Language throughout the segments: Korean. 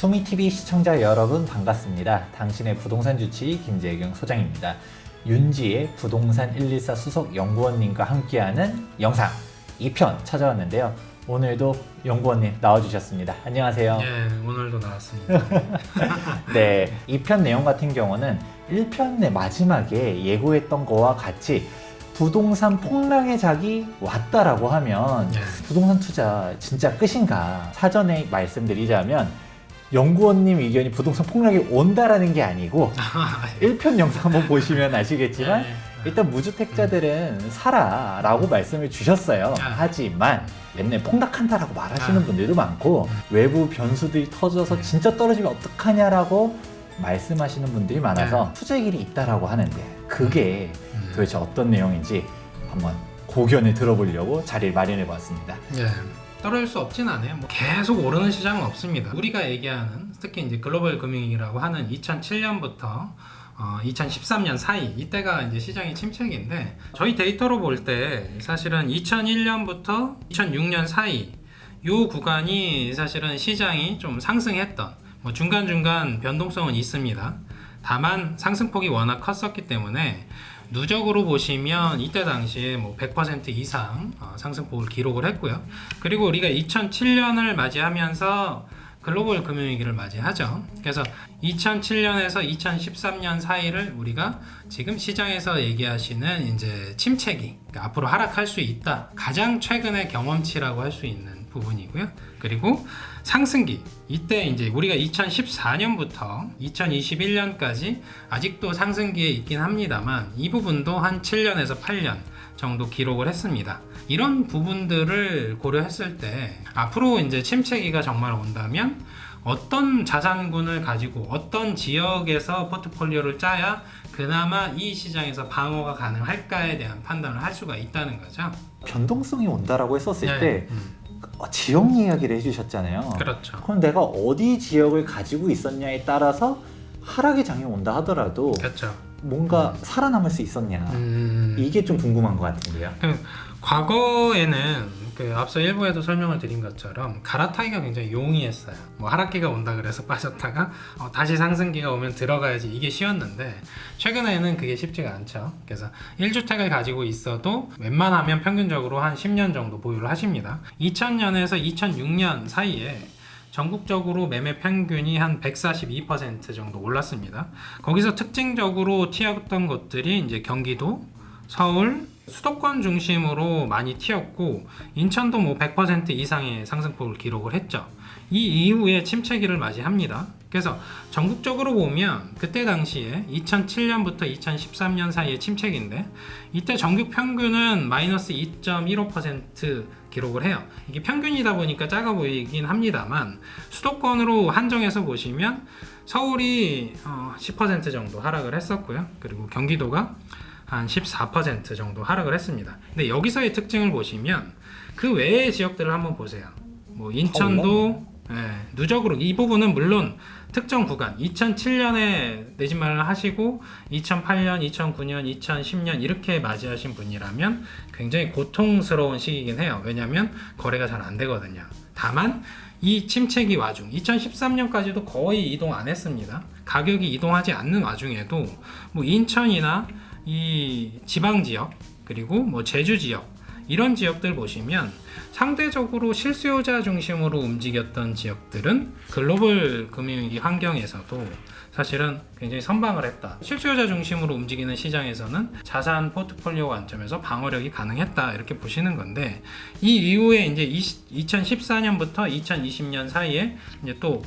수미TV 시청자 여러분 반갑습니다. 당신의 부동산 주치 김재경 소장입니다. 윤지의 부동산 114 수석 연구원님과 함께하는 영상 2편 찾아왔는데요. 오늘도 연구원님 나와주셨습니다. 안녕하세요. 네, 오늘도 나왔습니다. 네, 2편 내용 같은 경우는 1편의 마지막에 예고했던 거와 같이 부동산 폭락의 작이 왔다라고 하면 부동산 투자 진짜 끝인가? 사전에 말씀드리자면 연구원님 의견이 부동산 폭락이 온다라는 게 아니고 1편 영상 한번 보시면 아시겠지만 일단 무주택자들은 사라 라고 말씀을 주셨어요. 하지만 맨날 폭락한다라고 말하시는 분들도 많고 외부 변수들이 터져서 진짜 떨어지면 어떡하냐라고 말씀하시는 분들이 많아서 투자의 길이 있다라고 하는데 그게 도대체 어떤 내용인지 한번 고견을 들어보려고 자리를 마련해 보았습니다. 네. 떨어질 수 없진 않아요. 계속 오르는 시장은 없습니다. 우리가 얘기하는 특히 이제 글로벌 금융위기라고 하는 2007년부터 2013년 사이 이때가 이제 시장의 침체기인데 저희 데이터로 볼 때 사실은 2001년부터 2006년 사이 이 구간이 사실은 시장이 좀 상승했던 중간중간 변동성은 있습니다. 다만 상승폭이 워낙 컸었기 때문에 누적으로 보시면 이때 당시에 100% 이상 상승폭을 기록을 했고요. 그리고 우리가 2007년을 맞이하면서 글로벌 금융위기를 맞이하죠. 그래서 2007년에서 2013년 사이를 우리가 지금 시장에서 얘기하시는 이제 침체기, 그러니까 앞으로 하락할 수 있다. 가장 최근의 경험치라고 할 수 있는 부분이고요. 그리고 상승기, 이때 이제 우리가 2014년부터 2021년까지 아직도 상승기에 있긴 합니다만 이 부분도 한 7년에서 8년 정도 기록을 했습니다. 이런 부분들을 고려했을 때 앞으로 이제 침체기가 정말 온다면 어떤 자산군을 가지고 어떤 지역에서 포트폴리오를 짜야 그나마 이 시장에서 방어가 가능할까에 대한 판단을 할 수가 있다는 거죠. 변동성이 온다라고 했었을 때 지역 이야기를 해주셨잖아요. 그렇죠. 그럼 내가 어디 지역을 가지고 있었냐에 따라서 하락의 장이 온다 하더라도 그렇죠. 뭔가 살아남을 수 있었냐 이게 좀 궁금한 것 같은데요. 과거에는 앞서 일부에도 설명을 드린 것처럼 갈아타기가 굉장히 용이했어요. 하락기가 온다 그래서 빠졌다가 다시 상승기가 오면 들어가야지 이게 쉬웠는데 최근에는 그게 쉽지가 않죠. 그래서 1주택을 가지고 있어도 웬만하면 평균적으로 한 10년 정도 보유를 하십니다. 2000년에서 2006년 사이에 전국적으로 매매 평균이 한 142% 정도 올랐습니다. 거기서 특징적으로 튀었던 것들이 이제 경기도, 서울, 수도권 중심으로 많이 튀었고 인천도 100% 이상의 상승폭을 기록을 했죠. 이 이후에 침체기를 맞이합니다. 그래서 전국적으로 보면 그때 당시에 2007년부터 2013년 사이의 침체기인데 이때 전국 평균은 마이너스 2.15% 기록을 해요. 이게 평균이다 보니까 작아 보이긴 합니다만 수도권으로 한정해서 보시면 서울이 10% 정도 하락을 했었고요. 그리고 경기도가 한 14% 정도 하락을 했습니다. 근데 여기서의 특징을 보시면 그 외의 지역들을 한번 보세요. 인천도 누적으로 이 부분은 물론 특정 구간 2007년에 내 집 마련을 하시고 2008년, 2009년, 2010년 이렇게 맞이하신 분이라면 굉장히 고통스러운 시기이긴 해요. 왜냐하면 거래가 잘 안 되거든요. 다만 이 침체기 와중 2013년까지도 거의 이동 안 했습니다. 가격이 이동하지 않는 와중에도 인천이나 이 지방 지역 그리고 제주 지역 이런 지역들 보시면 상대적으로 실수요자 중심으로 움직였던 지역들은 글로벌 금융위기 환경에서도 사실은 굉장히 선방을 했다. 실수요자 중심으로 움직이는 시장에서는 자산 포트폴리오 관점에서 방어력이 가능했다 이렇게 보시는 건데 이 이후에 이제 2014년부터 2020년 사이에 이제 또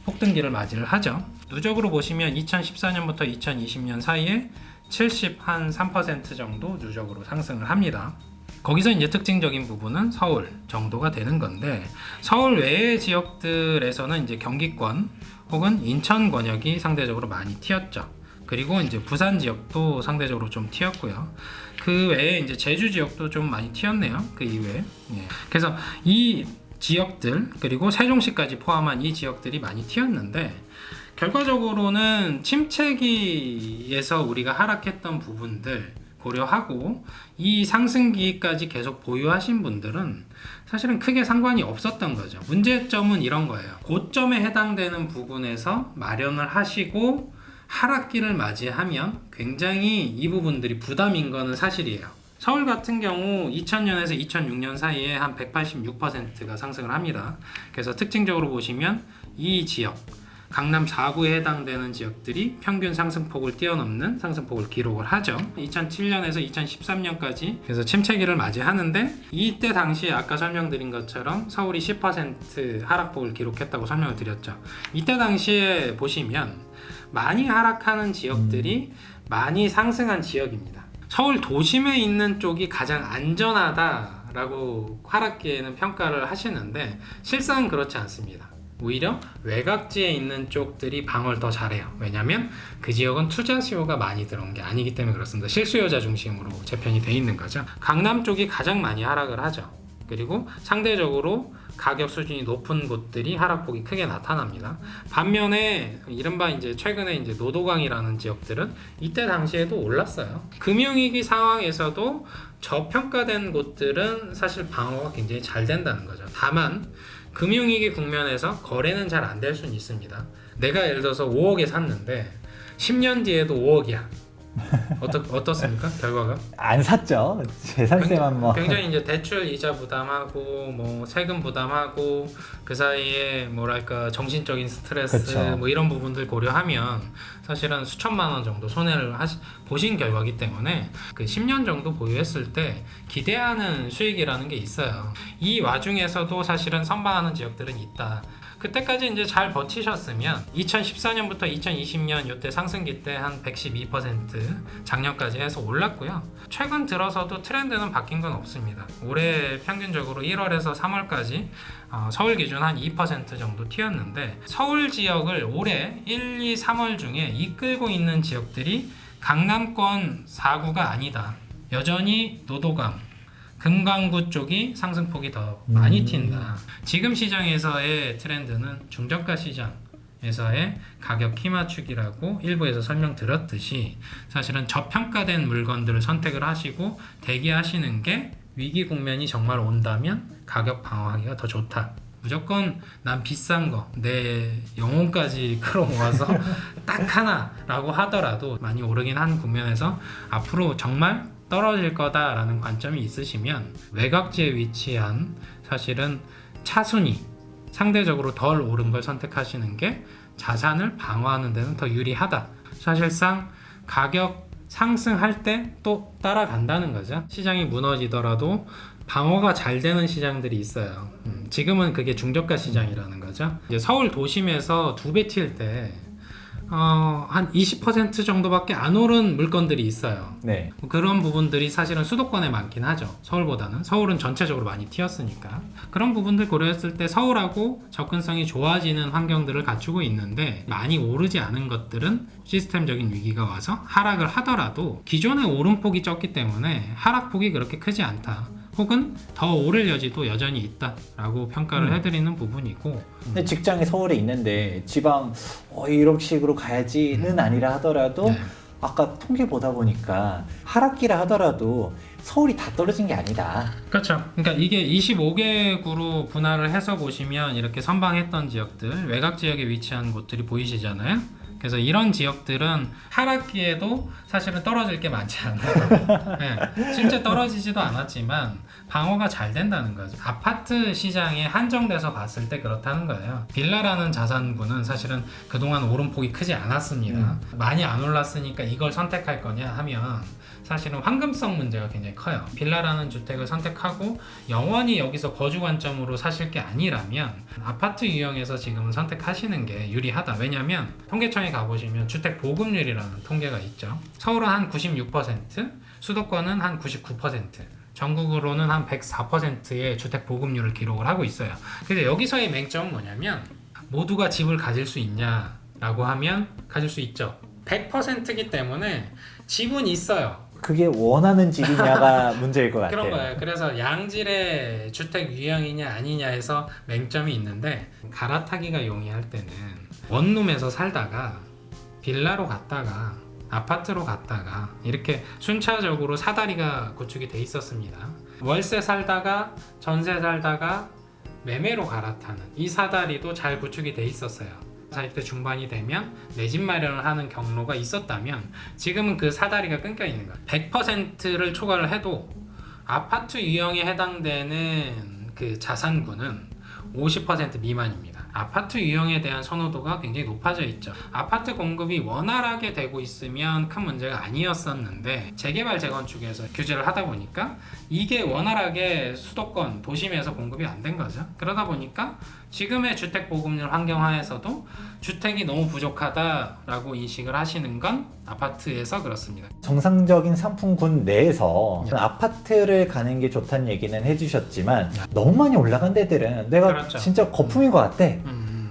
폭등기를 맞이를 하죠. 누적으로 보시면 2014년부터 2020년 사이에 73% 정도 누적으로 상승을 합니다. 거기서 이제 특징적인 부분은 서울 정도가 되는 건데 서울 외의 지역들에서는 이제 경기권 혹은 인천 권역이 상대적으로 많이 튀었죠. 그리고 이제 부산 지역도 상대적으로 좀 튀었고요. 그 외에 이제 제주 지역도 좀 많이 튀었네요. 그 이후에. 그래서 이 지역들 그리고 세종시까지 포함한 이 지역들이 많이 튀었는데 결과적으로는 침체기에서 우리가 하락했던 부분들 고려하고 이 상승기까지 계속 보유하신 분들은 사실은 크게 상관이 없었던 거죠. 문제점은 이런 거예요. 고점에 해당되는 부분에서 마련을 하시고 하락기를 맞이하면 굉장히 이 부분들이 부담인 거는 사실이에요. 서울 같은 경우 2000년에서 2006년 사이에 한 186%가 상승을 합니다. 그래서 특징적으로 보시면 이 지역, 강남 4구에 해당되는 지역들이 평균 상승폭을 뛰어넘는 상승폭을 기록을 하죠. 2007년에서 2013년까지 그래서 침체기를 맞이하는데 이때 당시에 아까 설명드린 것처럼 서울이 10% 하락폭을 기록했다고 설명을 드렸죠. 이때 당시에 보시면 많이 하락하는 지역들이 많이 상승한 지역입니다. 서울 도심에 있는 쪽이 가장 안전하다라고 하락기에는 평가를 하시는데 실상은 그렇지 않습니다. 오히려 외곽지에 있는 쪽들이 방어를 더 잘해요. 왜냐하면 그 지역은 투자 수요가 많이 들어온 게 아니기 때문에 그렇습니다. 실수요자 중심으로 재편이 돼 있는 거죠. 강남 쪽이 가장 많이 하락을 하죠. 그리고 상대적으로 가격 수준이 높은 곳들이 하락폭이 크게 나타납니다. 반면에 이른바 이제 최근에 이제 노도강이라는 지역들은 이때 당시에도 올랐어요. 금융위기 상황에서도 저평가된 곳들은 사실 방어가 굉장히 잘 된다는 거죠. 다만 금융위기 국면에서 거래는 잘 안 될 수는 있습니다. 내가 예를 들어서 5억에 샀는데 10년 뒤에도 5억이야. 어떻습니까? 결과가? 안 샀죠. 재산세만 뭐. 굉장히 이제 대출 이자 부담하고 뭐 세금 부담하고 그 사이에 뭐랄까 정신적인 스트레스 그쵸. 뭐 이런 부분들 고려하면 사실은 수천만 원 정도 손해를 보신 결과기 때문에 그 10년 정도 보유했을 때 기대하는 수익이라는 게 있어요. 이 와중에서도 사실은 선방하는 지역들은 있다. 그때까지 이제 잘 버티셨으면 2014년부터 2020년 이때 상승기 때 한 112% 작년까지 해서 올랐고요. 최근 들어서도 트렌드는 바뀐 건 없습니다. 올해 평균적으로 1월에서 3월까지 서울 기준 한 2% 정도 튀었는데 서울 지역을 올해 1, 2, 3월 중에 이끌고 있는 지역들이 강남권 4구가 아니다. 여전히 노도강, 금강구 쪽이 상승폭이 더 많이 튄다. 지금 시장에서의 트렌드는 중저가 시장에서의 가격 키 맞추기라고 일부에서 설명드렸듯이 사실은 저평가된 물건들을 선택을 하시고 대기하시는 게 위기 국면이 정말 온다면 가격 방어하기가 더 좋다. 무조건 난 비싼 거, 내 영혼까지 끌어모아서 딱 하나라고 하더라도 많이 오르긴 한 국면에서 앞으로 정말 떨어질 거다라는 관점이 있으시면 외곽지에 위치한 사실은 차순위 상대적으로 덜 오른 걸 선택하시는 게 자산을 방어하는 데는 더 유리하다. 사실상 가격 상승할 때 또 따라간다는 거죠. 시장이 무너지더라도 방어가 잘 되는 시장들이 있어요. 지금은 그게 중저가 시장이라는 거죠. 이제 서울 도심에서 2배 튈 때 한 20% 정도밖에 안 오른 물건들이 있어요. 네. 그런 부분들이 사실은 수도권에 많긴 하죠. 서울보다는. 서울은 전체적으로 많이 튀었으니까. 그런 부분들 고려했을 때 서울하고 접근성이 좋아지는 환경들을 갖추고 있는데 많이 오르지 않은 것들은 시스템적인 위기가 와서 하락을 하더라도 기존의 오름폭이 적기 때문에 하락폭이 그렇게 크지 않다. 혹은 더 오를 여지도 여전히 있다라고 평가를 해드리는 부분이고. 근데 직장이 서울에 있는데 지방 이런 식으로 가야지는 아니라 하더라도 네. 아까 통계 보다 보니까 하락기라 하더라도 서울이 다 떨어진 게 아니다. 그렇죠. 그러니까 이게 25개구로 분할을 해서 보시면 이렇게 선방했던 지역들, 외곽 지역에 위치한 곳들이 보이시잖아요. 그래서 이런 지역들은 하락기에도 사실은 떨어질 게 많지 않아요. 네, 실제 떨어지지도 않았지만 방어가 잘 된다는 거죠. 아파트 시장에 한정돼서 봤을 때 그렇다는 거예요. 빌라라는 자산군은 사실은 그동안 오름폭이 크지 않았습니다. 많이 안 올랐으니까 이걸 선택할 거냐 하면 사실은 황금성 문제가 굉장히 커요. 빌라라는 주택을 선택하고 영원히 여기서 거주 관점으로 사실 게 아니라면 아파트 유형에서 지금은 선택하시는 게 유리하다. 왜냐하면 통계청에 가보시면 주택 보급률이라는 통계가 있죠. 서울은 한 96%, 수도권은 한 99%, 전국으로는 한 104%의 주택 보급률을 기록을 하고 있어요. 근데 여기서의 맹점은 뭐냐면 모두가 집을 가질 수 있냐라고 하면 가질 수 있죠. 100%이기 때문에 집은 있어요. 그게 원하는 집이냐가 문제일 것 같아요. 그런 거예요. 그래서 양질의 주택 유형이냐 아니냐 해서 맹점이 있는데 갈아타기가 용이할 때는 원룸에서 살다가 빌라로 갔다가 아파트로 갔다가 이렇게 순차적으로 사다리가 구축이 돼 있었습니다. 월세 살다가 전세 살다가 매매로 갈아타는 이 사다리도 잘 구축이 돼 있었어요. 40대 중반이 되면 내 집 마련을 하는 경로가 있었다면 지금은 그 사다리가 끊겨 있는 거예요. 100%를 초과를 해도 아파트 유형에 해당되는 그 자산군은 50% 미만입니다. 아파트 유형에 대한 선호도가 굉장히 높아져 있죠. 아파트 공급이 원활하게 되고 있으면 큰 문제가 아니었었는데 재개발 재건축에서 규제를 하다 보니까 이게 원활하게 수도권 도심에서 공급이 안 된 거죠. 그러다 보니까 지금의 주택 보급률 환경 하에서도 주택이 너무 부족하다라고 인식을 하시는 건 아파트에서 그렇습니다. 정상적인 상품군 내에서 아파트를 가는 게 좋다는 얘기는 해주셨지만 너무 많이 올라간 데들은 내가 그렇죠. 진짜 거품인 것 같아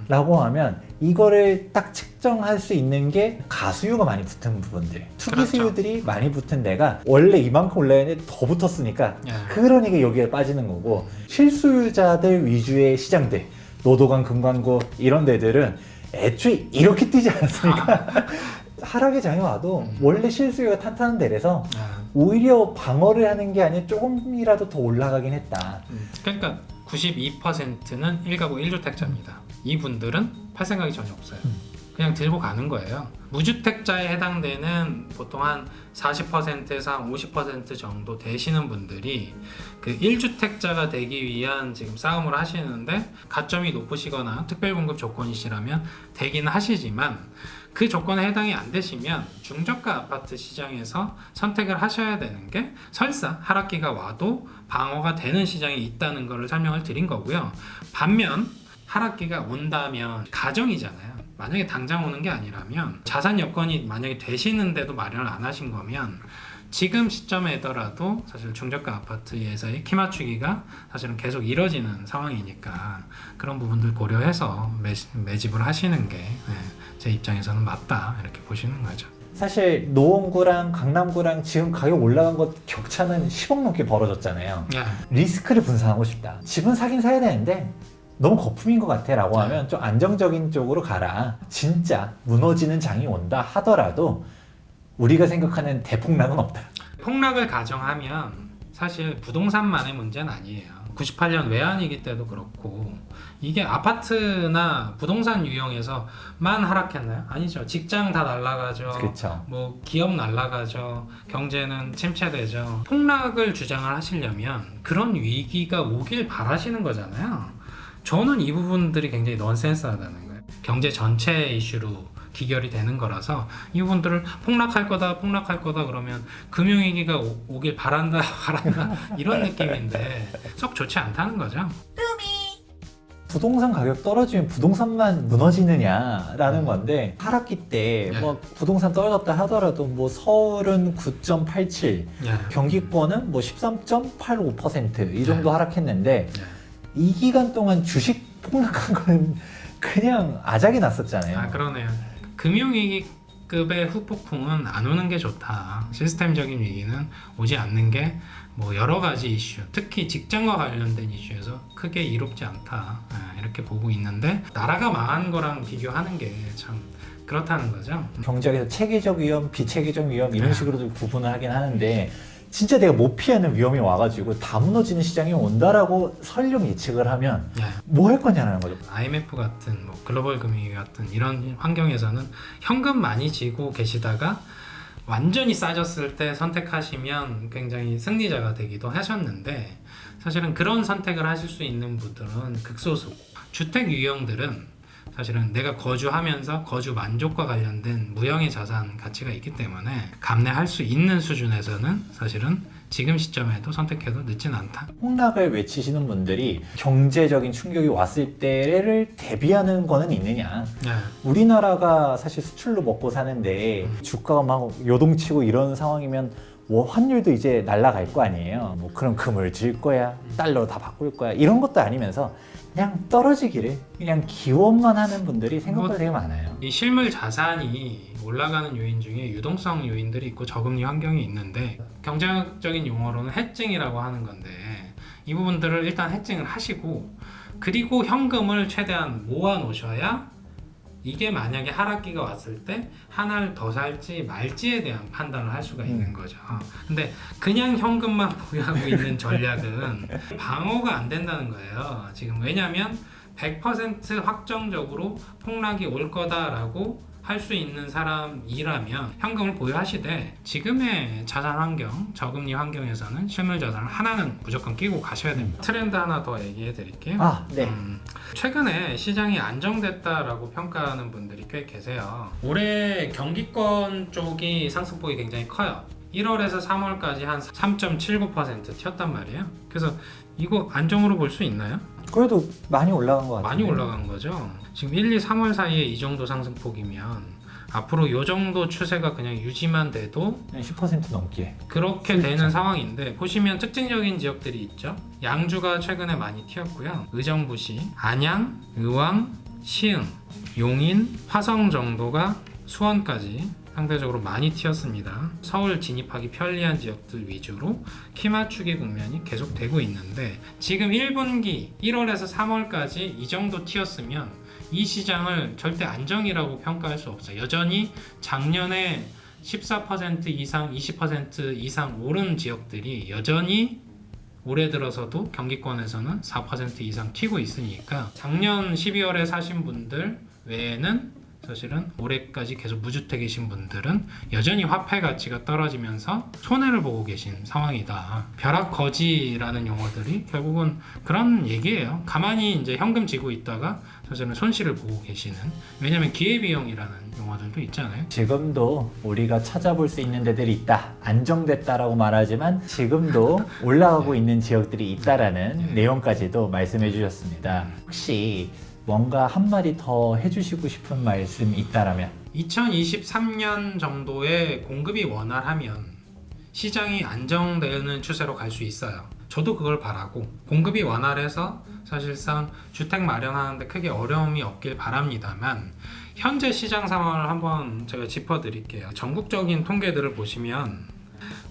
라고 하면 이거를 딱 측정할 수 있는 게 가수요가 많이 붙은 부분들, 투기 그렇죠. 수요들이 많이 붙은 데가 원래 이만큼 올라야는데 더 붙었으니까 그러니까 여기에 빠지는 거고, 실수요자들 위주의 시장들, 노도관, 금관구 이런 데들은 애초에 이렇게 뛰지 않았으니까 하락의 장이 와도 원래 실수요가 탄탄한 데라서 오히려 방어를 하는 게 아니라 조금이라도 더 올라가긴 했다. 그러니까 92%는 1가구 1주택자입니다. 이분들은 팔 생각이 전혀 없어요. 그냥 들고 가는 거예요. 무주택자에 해당되는 보통 한 40%에서 한 50% 정도 되시는 분들이 그 1주택자가 되기 위한 지금 싸움을 하시는데, 가점이 높으시거나 특별공급 조건이시라면 되긴 하시지만 그 조건에 해당이 안 되시면 중저가 아파트 시장에서 선택을 하셔야 되는 게 설사 하락기가 와도 방어가 되는 시장이 있다는 것을 설명을 드린 거고요. 반면 하락기가 온다면 가정이잖아요. 만약에 당장 오는 게 아니라면 자산 여건이 만약에 되시는데도 마련을 안 하신 거면 지금 시점에더라도 사실 중저가 아파트에서의 키 맞추기가 사실은 계속 이뤄지는 상황이니까 그런 부분들 고려해서 매집을 하시는 게 제 입장에서는 맞다, 이렇게 보시는 거죠. 사실 노원구랑 강남구랑 지금 가격 올라간 것 격차는 10억 넘게 벌어졌잖아요. 리스크를 분산하고 싶다. 집은 사긴 사야 되는데 너무 거품인 것 같아 라고 하면 좀 안정적인 쪽으로 가라. 진짜 무너지는 장이 온다 하더라도 우리가 생각하는 대폭락은 없다. 폭락을 가정하면 사실 부동산만의 문제는 아니에요. 98년 외환위기 때도 그렇고 이게 아파트나 부동산 유형에서만 하락했나요? 아니죠. 직장 다 날아가죠. 그렇죠. 뭐 기업 날아가죠. 경제는 침체되죠. 폭락을 주장을 하시려면 그런 위기가 오길 바라시는 거잖아요. 저는 이 부분들이 굉장히 넌센스하다는 거예요. 경제 전체 이슈로 기결이 되는 거라서 이 부분들을 폭락할 거다 그러면 금융위기가 오길 바란다 이런 느낌인데 썩 좋지 않다는 거죠. 부동산 가격 떨어지면 부동산만 무너지느냐라는 건데, 하락기 때 뭐 부동산 떨어졌다 하더라도 뭐 서울은 9.87, 경기권은 뭐 13.85% 이 정도 하락했는데 이 기간 동안 주식 폭락한 건 그냥 아작이 났었잖아요. 그러네요. 금융위기급의 후폭풍은 안 오는 게 좋다. 시스템적인 위기는 오지 않는 게 뭐 여러 가지 이슈, 특히 직장과 관련된 이슈에서 크게 이롭지 않다, 이렇게 보고 있는데 나라가 망한 거랑 비교하는 게 참 그렇다는 거죠. 경제학에서 체계적 위험, 비체계적 위험 이런 식으로도 구분을 하긴 하는데, 진짜 내가 못 피하는 위험이 와가지고 다 무너지는 시장이 온다라고 설령 예측을 하면 뭐 할 거냐는 거죠. IMF 같은 뭐 글로벌 금융위기 같은 이런 환경에서는 현금 많이 쥐고 계시다가 완전히 싸졌을 때 선택하시면 굉장히 승리자가 되기도 하셨는데, 사실은 그런 선택을 하실 수 있는 분들은 극소수. 주택 유형들은 사실은 내가 거주하면서 거주 만족과 관련된 무형의 자산 가치가 있기 때문에 감내할 수 있는 수준에서는 사실은 지금 시점에도 선택해도 늦진 않다. 폭락을 외치시는 분들이 경제적인 충격이 왔을 때를 대비하는 거는 있느냐. 우리나라가 사실 수출로 먹고 사는데 주가가 막 요동치고 이런 상황이면 뭐 환율도 이제 날아갈 거 아니에요. 뭐 그럼 금을 줄 거야, 달러로 다 바꿀 거야, 이런 것도 아니면서 그냥 떨어지기를 그냥 기원만 하는 분들이 생각보다 되게 많아요. 이 실물 자산이 올라가는 요인 중에 유동성 요인들이 있고 저금리 환경이 있는데, 경제학적인 용어로는 해칭이라고 하는 건데, 이 부분들을 일단 해칭을 하시고 그리고 현금을 최대한 모아 놓으셔야 이게 만약에 하락기가 왔을 때 하나를 더 살지 말지에 대한 판단을 할 수가 있는 거죠. 근데 그냥 현금만 보유하고 있는 전략은 방어가 안 된다는 거예요. 지금 왜냐하면 100% 확정적으로 폭락이 올 거다라고 할 수 있는 사람이라면 현금을 보유하시되 지금의 자산 환경, 저금리 환경에서는 실물 자산을 하나는 무조건 끼고 가셔야 됩니다. 트렌드 하나 더 얘기해 드릴게요. 네. 최근에 시장이 안정됐다라고 평가하는 분들이 꽤 계세요. 올해 경기권 쪽이 상승폭이 굉장히 커요. 1월에서 3월까지 한 3.79% 튀었단 말이에요. 그래서 이거 안정으로 볼 수 있나요? 그래도 많이 올라간 것 같아요. 많이 올라간 거죠. 지금 1, 2, 3월 사이에 이 정도 상승폭이면 앞으로 이 정도 추세가 그냥 유지만 돼도 10% 넘게. 그렇게 되는 상황인데 보시면 특징적인 지역들이 있죠. 양주가 최근에 많이 튀었고요. 의정부시, 안양, 의왕, 시흥, 용인, 화성 정도가 수원까지 상대적으로 많이 튀었습니다. 서울 진입하기 편리한 지역들 위주로 키 맞추기 국면이 계속되고 있는데 지금 1분기 1월에서 3월까지 이 정도 튀었으면 이 시장을 절대 안정이라고 평가할 수 없어요. 여전히 작년에 14% 이상, 20% 이상 오른 지역들이 여전히 올해 들어서도 경기권에서는 4% 이상 튀고 있으니까 작년 12월에 사신 분들 외에는 사실은 올해까지 계속 무주택이신 분들은 여전히 화폐 가치가 떨어지면서 손해를 보고 계신 상황이다. 벼락거지라는 용어들이 결국은 그런 얘기예요. 가만히 이제 현금 쥐고 있다가 사실은 손실을 보고 계시는, 왜냐하면 기회비용이라는 용어들도 있잖아요. 지금도 우리가 찾아볼 수 있는 데들이 있다. 안정됐다라고 말하지만 지금도 올라가고 있는 지역들이 있다라는 내용까지도 말씀해 주셨습니다. 혹시 뭔가 한마디 더 해주시고 싶은 말씀이 있다라면? 2023년 정도에 공급이 원활하면 시장이 안정되는 추세로 갈 수 있어요. 저도 그걸 바라고 공급이 원활해서 사실상 주택 마련하는데 크게 어려움이 없길 바랍니다만 현재 시장 상황을 한번 제가 짚어드릴게요. 전국적인 통계들을 보시면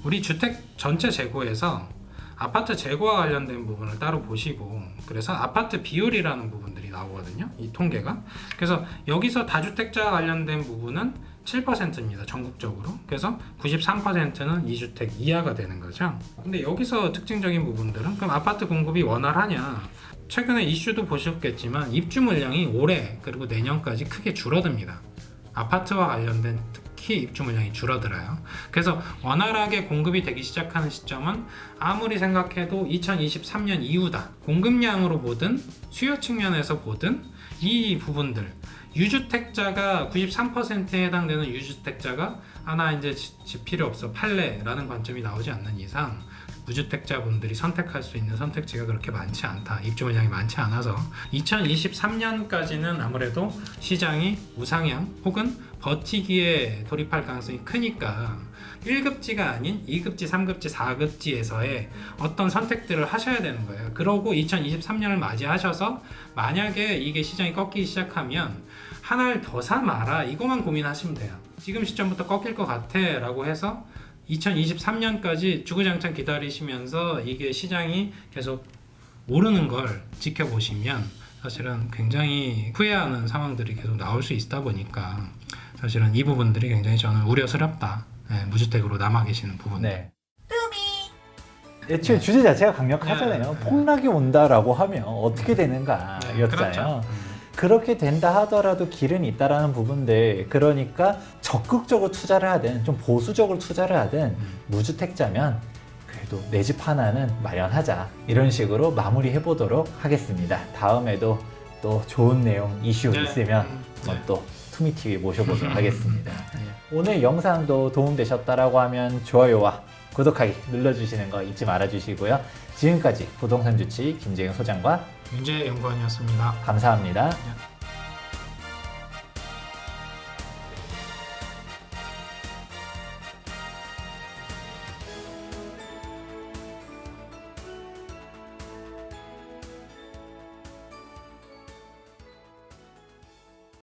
우리 주택 전체 재고에서 아파트 재고와 관련된 부분을 따로 보시고 그래서 아파트 비율이라는 부분들이 나오거든요. 이 통계가. 그래서 여기서 다주택자와 관련된 부분은 7%입니다. 전국적으로. 그래서 93%는 2주택 이하가 되는 거죠. 근데 여기서 특징적인 부분들은 그럼 아파트 공급이 원활하냐? 최근에 이슈도 보셨겠지만 입주 물량이 올해 그리고 내년까지 크게 줄어듭니다. 아파트와 관련된 특히 입주 물량이 줄어들어요. 그래서 원활하게 공급이 되기 시작하는 시점은 아무리 생각해도 2023년 이후다. 공급량으로 보든 수요 측면에서 보든 이 부분들 유주택자가 93%에 해당되는 유주택자가 나 이제 집 필요 없어 팔래라는 관점이 나오지 않는 이상 무주택자분들이 선택할 수 있는 선택지가 그렇게 많지 않다. 입주 물량이 많지 않아서 2023년까지는 아무래도 시장이 우상향 혹은 버티기에 돌입할 가능성이 크니까 1급지가 아닌 2급지, 3급지, 4급지에서의 어떤 선택들을 하셔야 되는 거예요. 그러고 2023년을 맞이하셔서 만약에 이게 시장이 꺾이기 시작하면 하나를 더 사 마라 이거만 고민하시면 돼요. 지금 시점부터 꺾일 것 같아 라고 해서 2023년까지 주구장창 기다리시면서 이게 시장이 계속 오르는 걸 지켜보시면 사실은 굉장히 후회하는 상황들이 계속 나올 수 있다 보니까 사실은 이 부분들이 굉장히 저는 우려스럽다. 네, 무주택으로 남아 계시는 부분들. 네. 애초에 주제 자체가 강력하잖아요. 폭락이 온다라고 하면 어떻게 되는가였잖아요. 그렇죠. 그렇게 된다 하더라도 길은 있다라는 부분들, 그러니까 적극적으로 투자를 하든 좀 보수적으로 투자를 하든 무주택자면 그래도 내 집 하나는 마련하자, 이런 식으로 마무리해 보도록 하겠습니다. 다음에도 또 좋은 내용 이슈 있으면 또 투미TV 모셔보도록 하겠습니다. 오늘 영상도 도움되셨다라고 하면 좋아요와 구독하기 눌러주시는 거 잊지 말아주시고요. 지금까지 부동산 주치 김재경 소장과 윤재 연구원이었습니다. 감사합니다. 네.